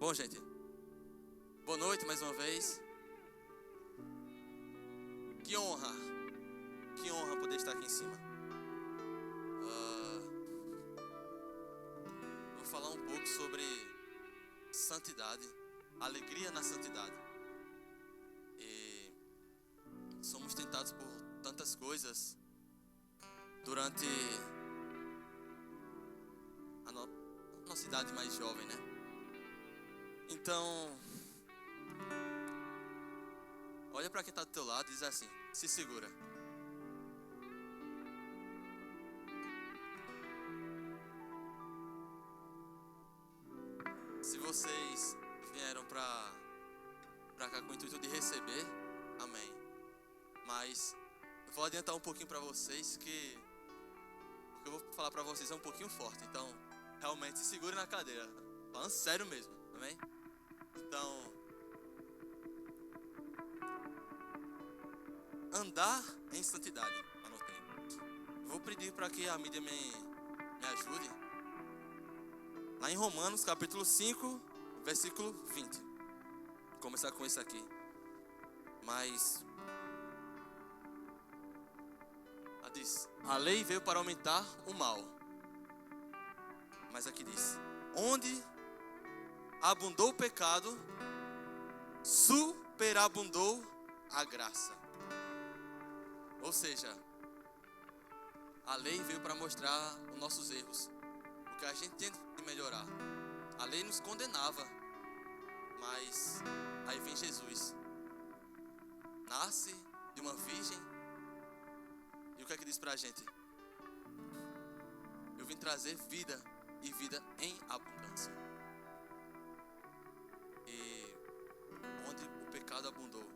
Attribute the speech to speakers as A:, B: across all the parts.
A: Bom, gente, boa noite mais uma vez. Que honra poder estar aqui em cima. Vou falar um pouco sobre santidade, alegria na santidade. E somos tentados por tantas coisas durante a nossa idade mais jovem, né? Então, olha para quem está do teu lado e diz assim: se segura. Se vocês vieram para cá com o intuito de receber, amém. Mas eu vou adiantar um pouquinho para vocês que o que eu vou falar para vocês é um pouquinho forte. Então, realmente se segure na cadeira. Falando sério mesmo, amém? Então, andar em santidade. Anotei. Vou pedir para que a mídia me ajude. Lá em Romanos, capítulo 5, versículo 20. Vou começar com isso aqui. Mas diz: a lei veio para aumentar o mal. Mas aqui diz: onde abundou o pecado, superabundou a graça. Ou seja, a lei veio para mostrar os nossos erros, o que a gente tem que melhorar. A lei nos condenava, mas aí vem Jesus, nasce de uma virgem, e o que é que diz pra gente? Eu vim trazer vida, e vida em abundância. E onde o pecado abundou,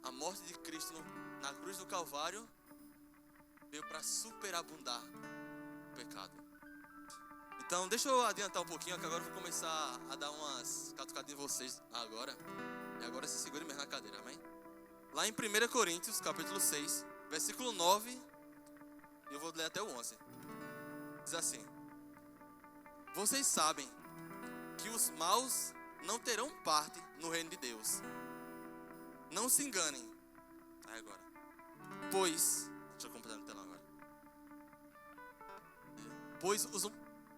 A: a morte de Cristo na cruz do Calvário veio para superabundar o pecado. Então, deixa eu adiantar um pouquinho, que agora eu vou começar a dar umas catucadinhas em vocês agora. E agora se segure mesmo na cadeira, amém? Lá em 1 Coríntios, capítulo 6, versículo 9, eu vou ler até o 11. Diz assim: vocês sabem que os maus não terão parte no reino de Deus. Não se enganem. Aí agora. Pois, deixa eu completar no telão agora. Pois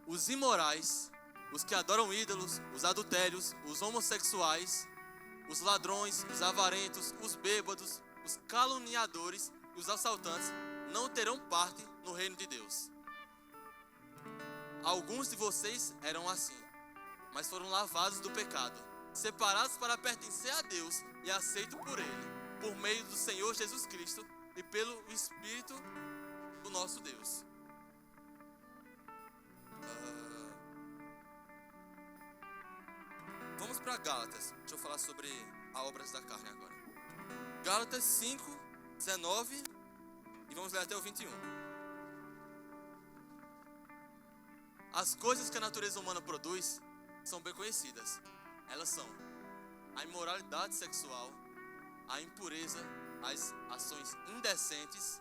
A: os imorais, os que adoram ídolos, os adultérios, os homossexuais, os ladrões, os avarentos, os bêbados, os caluniadores e os assaltantes não terão parte no reino de Deus. Alguns de vocês eram assim, mas foram lavados do pecado, separados para pertencer a Deus e aceitos por Ele, por meio do Senhor Jesus Cristo e pelo Espírito do nosso Deus. Vamos para Gálatas. Deixa eu falar sobre a obras da carne agora. Gálatas 5, 19 e vamos ler até o 21. As coisas que a natureza humana produz são bem conhecidas. Elas são a imoralidade sexual, a impureza, as ações indecentes,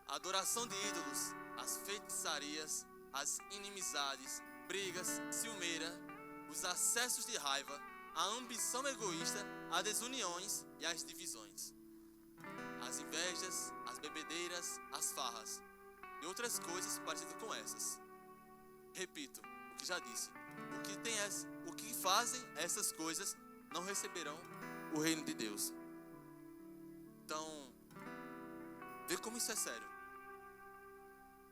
A: a adoração de ídolos, as feitiçarias, as inimizades, brigas, ciumeira, os acessos de raiva, a ambição egoísta, as desuniões e as divisões, as invejas, as bebedeiras, as farras e outras coisas parecidas com essas. Repito o que já disse: o que fazem essas coisas não receberão o reino de Deus. Então, vê como isso é sério.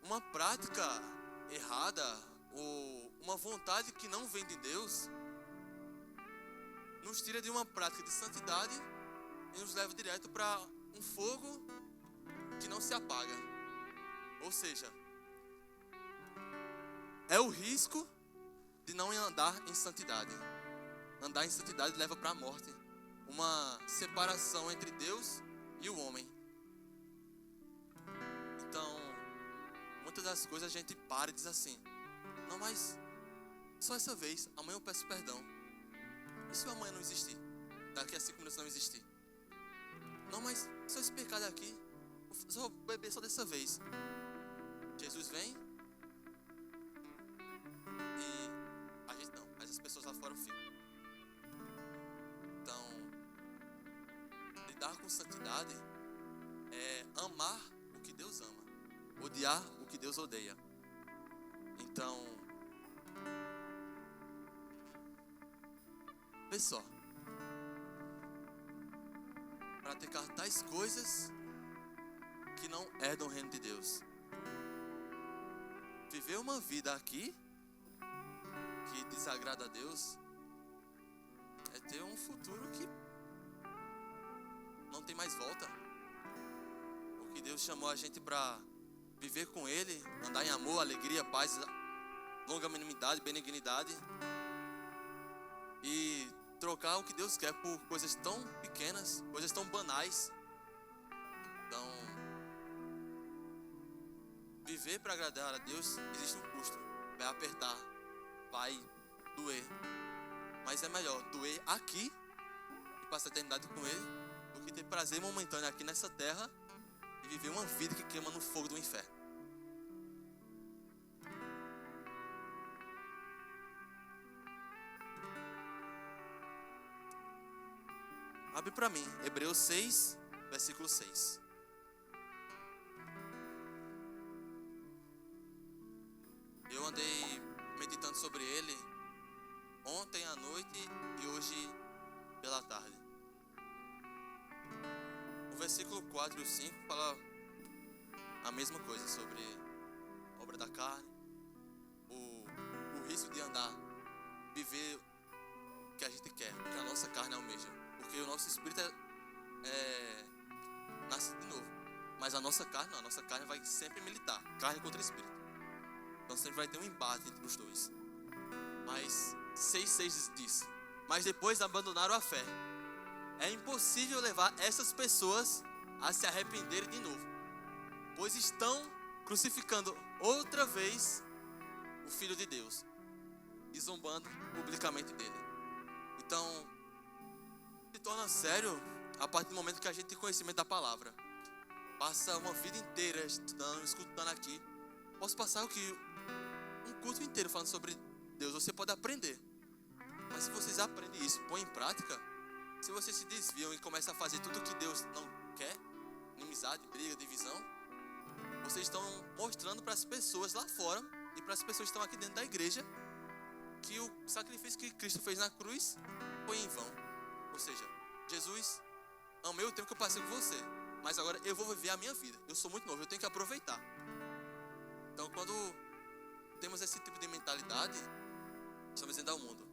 A: Uma prática errada ou uma vontade que não vem de Deus nos tira de uma prática de santidade e nos leva direto para um fogo que não se apaga. Ou seja, é o risco de não andar em santidade. Andar em santidade leva para a morte, uma separação entre Deus e o homem. Então, muitas das coisas a gente para e diz assim: não, mas só essa vez, amanhã eu peço perdão. E se amanhã não existir? Daqui a 5 minutos não existir? Não, mas só esse pecado aqui, só beber só dessa vez. Jesus vem e a gente não, mas as pessoas lá fora ficam. andar com santidade é amar o que Deus ama, odiar o que Deus odeia. Então, vê só, praticar tais coisas que não é do reino de Deus. Viver uma vida aqui que desagrada a Deus é ter um futuro que não tem mais volta. Porque Deus chamou a gente para viver com Ele, andar em amor, alegria, paz, longanimidade, benignidade, e trocar o que Deus quer por coisas tão pequenas, coisas tão banais. Então, viver para agradar a Deus existe um custo. Vai apertar, vai doer. Mas é melhor doer aqui e passar a eternidade com Ele do que ter prazer momentâneo aqui nessa terra e viver uma vida que queima no fogo do inferno. Abre para mim, Hebreus 6, versículo 6. Eu andei meditando sobre ele ontem à noite e hoje pela tarde. O versículo 4 e o 5 fala a mesma coisa sobre a obra da carne, o risco de andar, viver o que a gente quer, o que a nossa carne almeja. Porque o nosso espírito nasce de novo. Mas a nossa carne não, a nossa carne vai sempre militar, carne contra espírito. Então sempre vai ter um embate entre os dois. Mas 6,6 diz: mas depois abandonaram a fé. É impossível levar essas pessoas a se arrependerem de novo, pois estão crucificando outra vez o Filho de Deus e zombando publicamente dele. Então, se torna sério a partir do momento que a gente tem conhecimento da palavra. Passa uma vida inteira estudando, escutando aqui. Posso passar um culto inteiro falando sobre Deus. Você pode aprender. Mas se vocês aprendem isso, põem em prática, se vocês se desviam e começam a fazer tudo o que Deus não quer, inimizade, briga, divisão, vocês estão mostrando para as pessoas lá fora e para as pessoas que estão aqui dentro da igreja que o sacrifício que Cristo fez na cruz foi em vão. Ou seja, Jesus, amei o tempo que eu passei com você, mas agora eu vou viver a minha vida. Eu sou muito novo, eu tenho que aproveitar. Então, quando temos esse tipo de mentalidade, estamos dizendo ao mundo: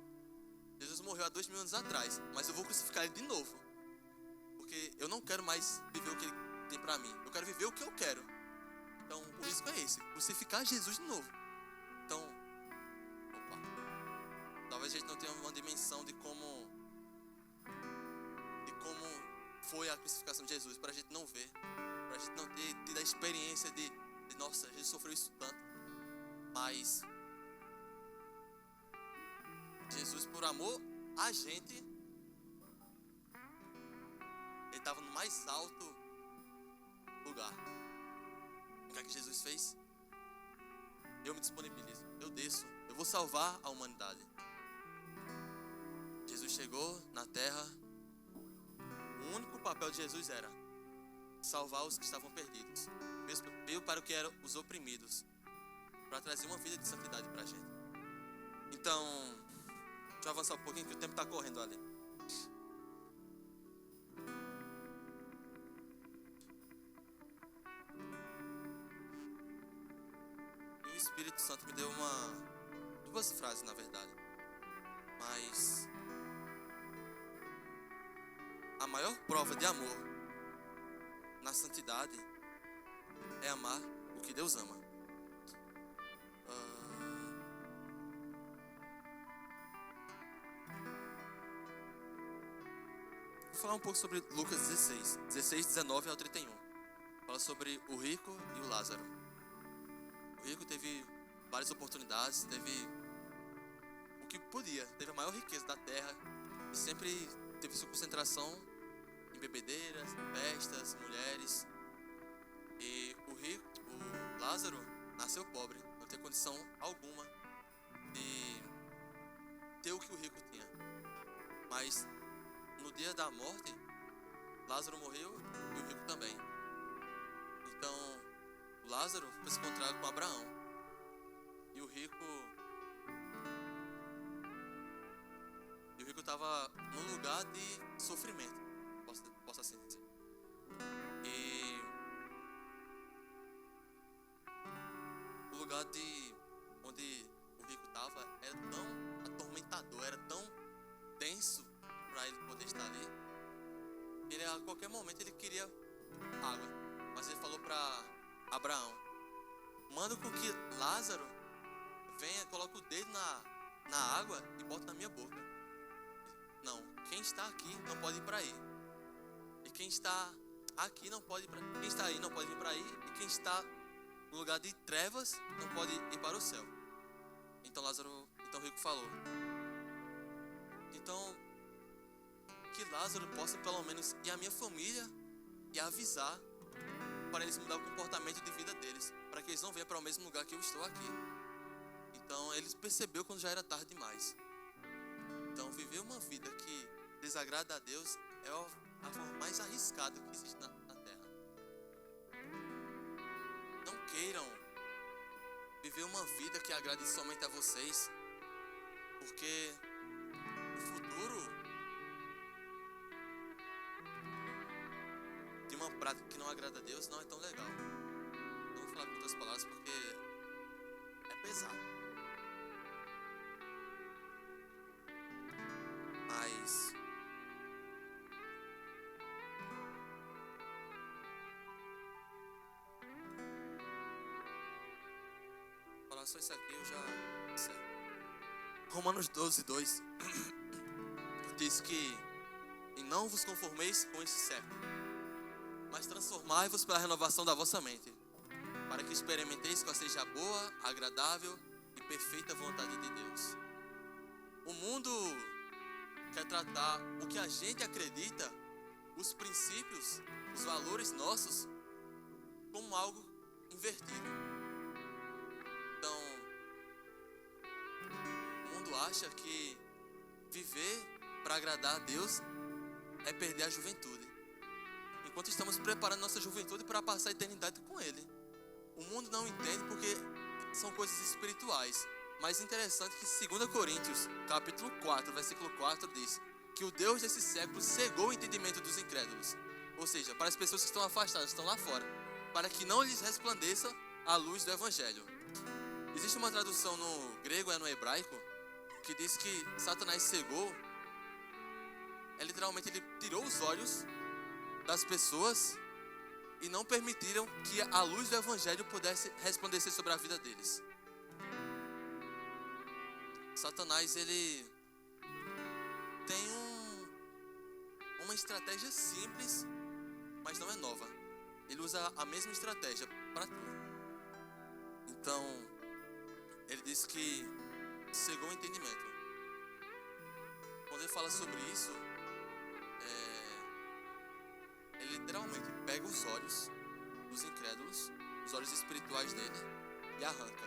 A: Jesus morreu há 2000 anos atrás, mas eu vou crucificar ele de novo, porque eu não quero mais viver o que ele tem para mim. Eu quero viver o que eu quero. Então, o risco é esse: crucificar Jesus de novo. Então, talvez a gente não tenha uma dimensão de como foi a crucificação de Jesus, para a gente não ver, para a gente não ter tido a experiência de nossa, Jesus sofreu isso tanto. Mas Jesus, por amor a gente, ele estava no mais alto lugar. O que é que Jesus fez? Eu me disponibilizo, eu desço, eu vou salvar a humanidade. Jesus chegou na terra. O único papel de Jesus era salvar os que estavam perdidos. Veio para o que eram os oprimidos, para trazer uma vida de santidade para a gente. Então, deixa eu avançar um pouquinho que o tempo está correndo ali. E o Espírito Santo me deu duas frases, na verdade. Mas a maior prova de amor na santidade é amar o que Deus ama. Vou falar um pouco sobre Lucas 16, 19 ao 31. Fala sobre o rico e o Lázaro. O rico teve várias oportunidades, teve o que podia, teve a maior riqueza da terra e sempre teve sua concentração em bebedeiras, festas, mulheres. E o Lázaro nasceu pobre, não tem condição alguma de ter o que o rico tinha. Mas no dia da morte, Lázaro morreu e o rico também. Então, Lázaro foi se encontrar com Abraão. E o rico estava num lugar de sofrimento, posso assim dizer. E o lugar onde o rico estava era tão atormentador, era tão denso para ele poder estar ali. Ele, a qualquer momento ele queria água, mas ele falou para Abraão: manda com que Lázaro venha, coloque o dedo na água e bota na minha boca. Não, quem está aqui não pode ir para aí. E quem está aqui não pode ir para aí. Quem está aí não pode ir para aí. E quem está no lugar de trevas não pode ir para o céu. Então o rico falou: então que Lázaro possa pelo menos ir à minha família e avisar para eles mudar o comportamento de vida deles, para que eles não venham para o mesmo lugar que eu estou aqui. Então ele percebeu quando já era tarde demais. Então viver uma vida que desagrada a Deus é a forma mais arriscada que existe na terra. Não queiram viver uma vida que agrade somente a vocês, porque o futuro de uma prática que não agrada a Deus não é tão legal. Não vou falar com outras palavras porque é pesado. Mas falar só isso aqui eu já encerro. Romanos 12:2 diz que: e não vos conformeis com esse século, mas transformai-vos pela renovação da vossa mente, para que experimenteis qual seja a boa, agradável e perfeita vontade de Deus. O mundo quer tratar o que a gente acredita, os princípios, os valores nossos, como algo invertido. Então, o mundo acha que viver para agradar a Deus é perder a juventude, enquanto estamos preparando nossa juventude para passar a eternidade com Ele. O mundo não entende porque são coisas espirituais. Mas interessante que 2 Coríntios, capítulo 4, versículo 4, diz que o Deus desse século cegou o entendimento dos incrédulos. Ou seja, para as pessoas que estão afastadas, estão lá fora, para que não lhes resplandeça a luz do Evangelho. Existe uma tradução no grego e no hebraico que diz que Satanás cegou, literalmente ele tirou os olhos das pessoas e não permitiram que a luz do Evangelho pudesse resplandecer sobre a vida deles. Satanás, ele tem uma estratégia simples, mas não é nova. Ele usa a mesma estratégia para tudo. Então, ele diz que cegou o entendimento. Quando ele fala sobre isso, ele literalmente pega os olhos dos incrédulos, os olhos espirituais dele, e arranca,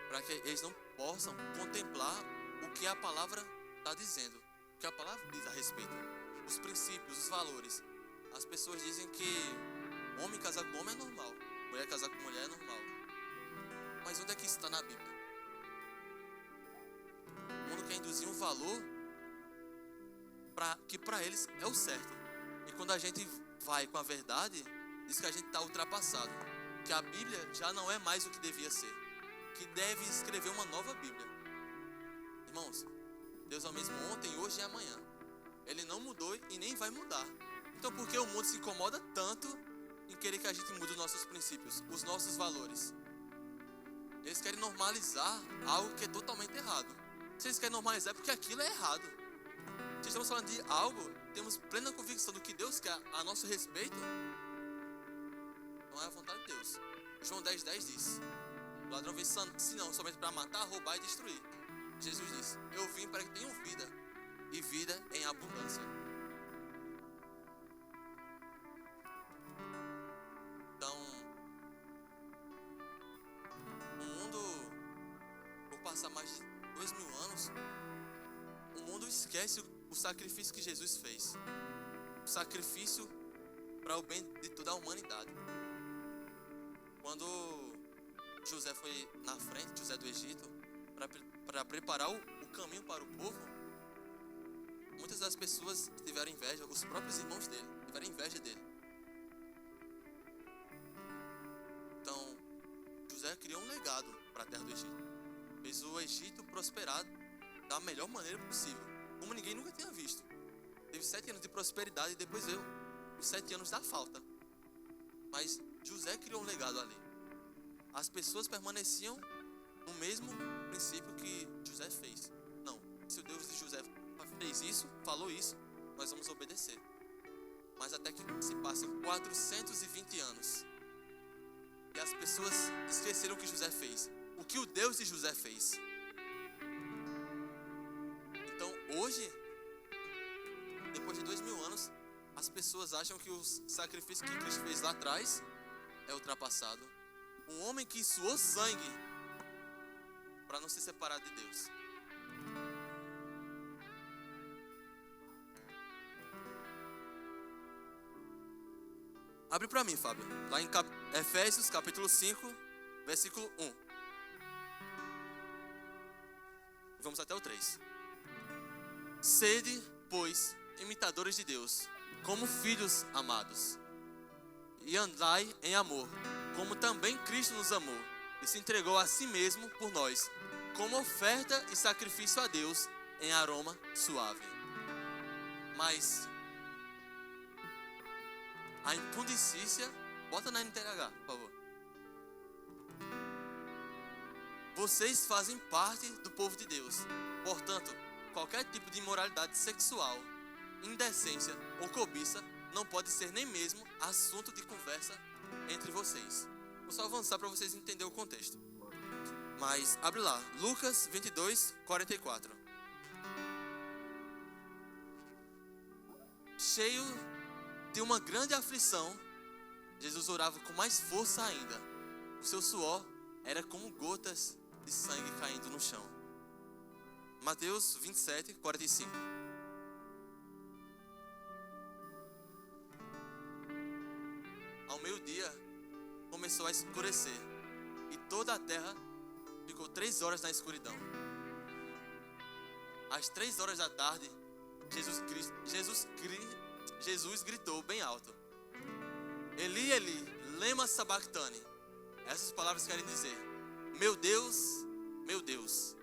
A: para que eles não possam contemplar o que a palavra está dizendo, o que a palavra diz a respeito, os princípios, os valores. As pessoas dizem que homem casar com homem é normal, mulher casar com mulher é normal. Mas onde é que isso está na Bíblia? O mundo quer induzir um valor que para eles é o certo. E quando a gente vai com a verdade, diz que a gente está ultrapassado, que a Bíblia já não é mais o que devia ser, que deve escrever uma nova Bíblia. Irmãos, Deus é o mesmo ontem, hoje e amanhã. Ele não mudou e nem vai mudar. Então por que o mundo se incomoda tanto em querer que a gente mude os nossos princípios, os nossos valores? Eles querem normalizar algo que é totalmente errado. Se eles querem normalizar é porque aquilo é errado. Se estamos falando de algo, temos plena convicção do que Deus quer a nosso respeito, não é a vontade de Deus. João 10:10 diz: o ladrão vem senão somente para matar, roubar e destruir. Jesus disse: eu vim para que tenham vida, e vida em abundância. Então, o mundo, por passar mais de 2000 anos, o mundo esquece o sacrifício que Jesus fez. sacrifício para o bem de toda a humanidade. Quando José foi na frente, José do Egito, para preparar o caminho para o povo, muitas das pessoas tiveram inveja, os próprios irmãos dele tiveram inveja dele. Então, José criou um legado para a terra do Egito. Fez o Egito prosperar da melhor maneira possível, como ninguém nunca tinha visto. Teve 7 anos de prosperidade e depois veio os 7 anos da falta. Mas José criou um legado ali. As pessoas permaneciam no mesmo princípio que José fez. Não, se o Deus de José fez isso, falou isso, nós vamos obedecer. Mas até que se passam 420 anos e as pessoas esqueceram o que José fez, o que o Deus de José fez. Então hoje, depois de 2000 anos, as pessoas acham que o sacrifício que Cristo fez lá atrás é ultrapassado. Um homem que suou sangue para não se separar de Deus. Abre para mim, Fábio, lá em Efésios capítulo 5, versículo 1. Vamos até o 3. Sede, pois, imitadores de Deus, como filhos amados, e andai em amor, como também Cristo nos amou, e se entregou a si mesmo por nós, como oferta e sacrifício a Deus em aroma suave. Mas a impudicícia, bota na NTLH, por favor. Vocês fazem parte do povo de Deus. Portanto, qualquer tipo de imoralidade sexual, indecência ou cobiça não pode ser nem mesmo assunto de conversa entre vocês. Vou só avançar para vocês entenderem o contexto. Mas abre lá, Lucas 22, 44. Cheio de uma grande aflição, Jesus orava com mais força ainda. O seu suor era como gotas de sangue caindo no chão. Mateus 27, 45. Ao meio-dia começou a escurecer e toda a terra ficou 3 horas na escuridão. Às 3 horas da tarde, Jesus gritou bem alto: Eli, Eli, lema sabachthani. Essas palavras querem dizer: meu Deus,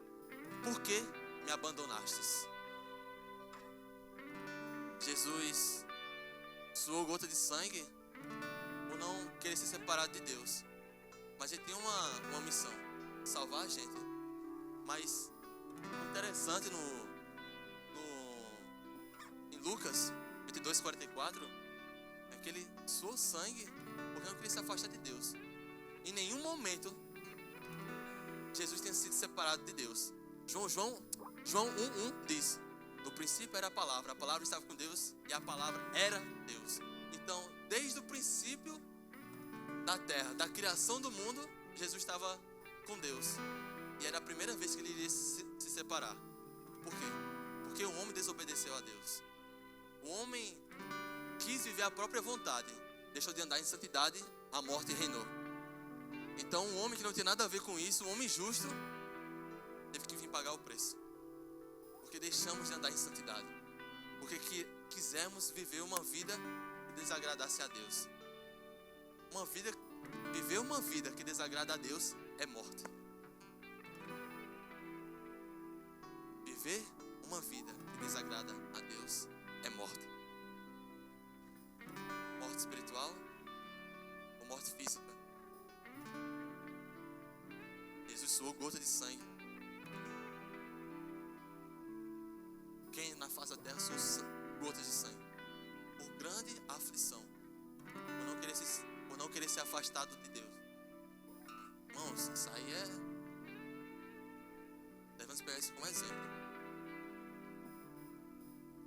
A: por que me abandonastes? Jesus suou gota de sangue por não querer se separar de Deus. Mas ele tem uma missão: salvar a gente. Mas o interessante em Lucas 22, 44 é que ele suou sangue porque não queria se afastar de Deus. Em nenhum momento Jesus tenha sido separado de Deus. João 1:1 diz: no princípio era a palavra estava com Deus e a palavra era Deus. Então, desde o princípio da terra, da criação do mundo, Jesus estava com Deus. E era a primeira vez que ele iria se separar. Por quê? Porque o homem desobedeceu a Deus. O homem quis viver a própria vontade, deixou de andar em santidade, a morte reinou. Então um homem que não tem nada a ver com isso, um homem justo, teve que vir pagar o preço. Porque deixamos de andar em santidade. Porque quisemos viver uma vida que desagradasse a Deus. Viver uma vida que desagrada a Deus é morte. Viver uma vida que desagrada a Deus é morte. Morte espiritual ou morte física. Jesus suou gota de sangue. Quem na face da terra suou gotas de sangue? Por grande aflição. Por não querer ser afastado de Deus. Irmãos, isso aí devemos pegar isso como exemplo.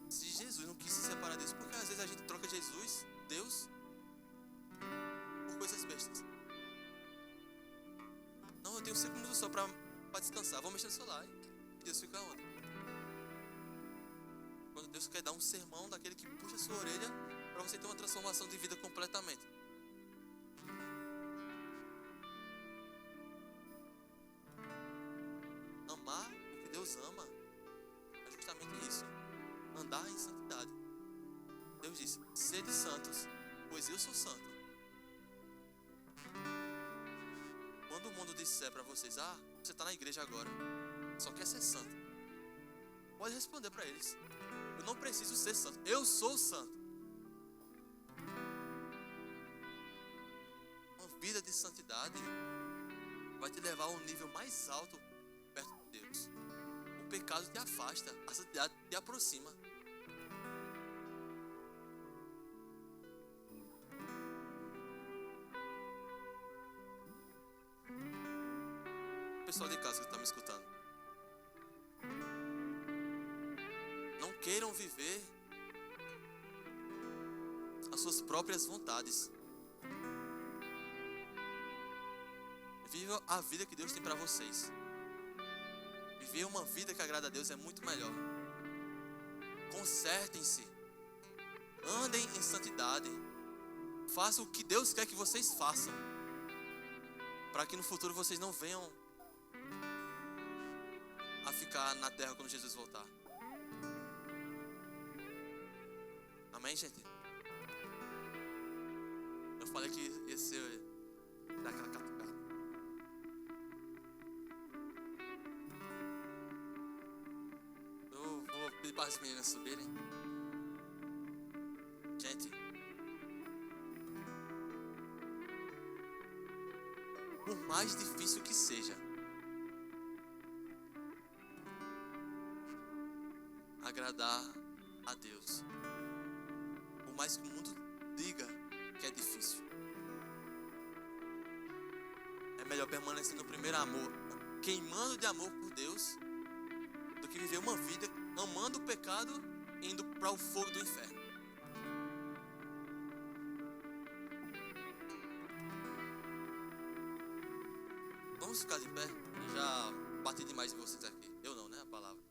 A: Se Jesus não quis se separar de Deus, porque às vezes a gente troca Jesus, Deus, por coisas bestas. Não, eu tenho 5 minutos só para descansar. Vou mexer no celular. E Deus fica onde? Quando Deus quer dar um sermão daquele que puxa a sua orelha para você ter uma transformação de vida completamente. Amar o que Deus ama é justamente isso. Andar em santidade. Deus disse: sede santos, pois eu sou santo. Quando o mundo disser para vocês: ah, você está na igreja agora, só quer ser santo, pode responder para eles: eu não preciso ser santo, eu sou santo. Uma vida de santidade vai te levar a um nível mais alto perto de Deus. O pecado te afasta, a santidade te aproxima. Pessoal de casa que está me escutando, não queiram viver as suas próprias vontades. Vivam a vida que Deus tem para vocês. Viver uma vida que agrada a Deus é muito melhor. Consertem-se, andem em santidade, façam o que Deus quer que vocês façam, para que no futuro vocês não venham a ficar na terra quando Jesus voltar. Amém, gente? Eu falei que ia ser daquela catucada. Eu vou pedir para as meninas subirem. Gente, por mais difícil que seja, agradar a Deus, por mais que o mundo diga que é difícil, é melhor permanecer no primeiro amor, queimando de amor por Deus, do que viver uma vida amando o pecado e indo para o fogo do inferno. Vamos ficar de pé? Eu já bati demais em vocês aqui. Eu não, né? A palavra.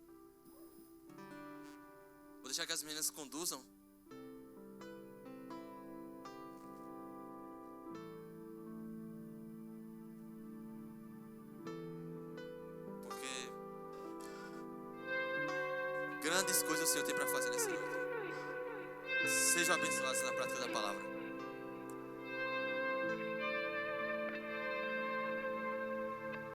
A: Vou deixar que as meninas conduzam. Porque grandes coisas o Senhor tem para fazer nessa noite. Sejam abençoados na prática da palavra.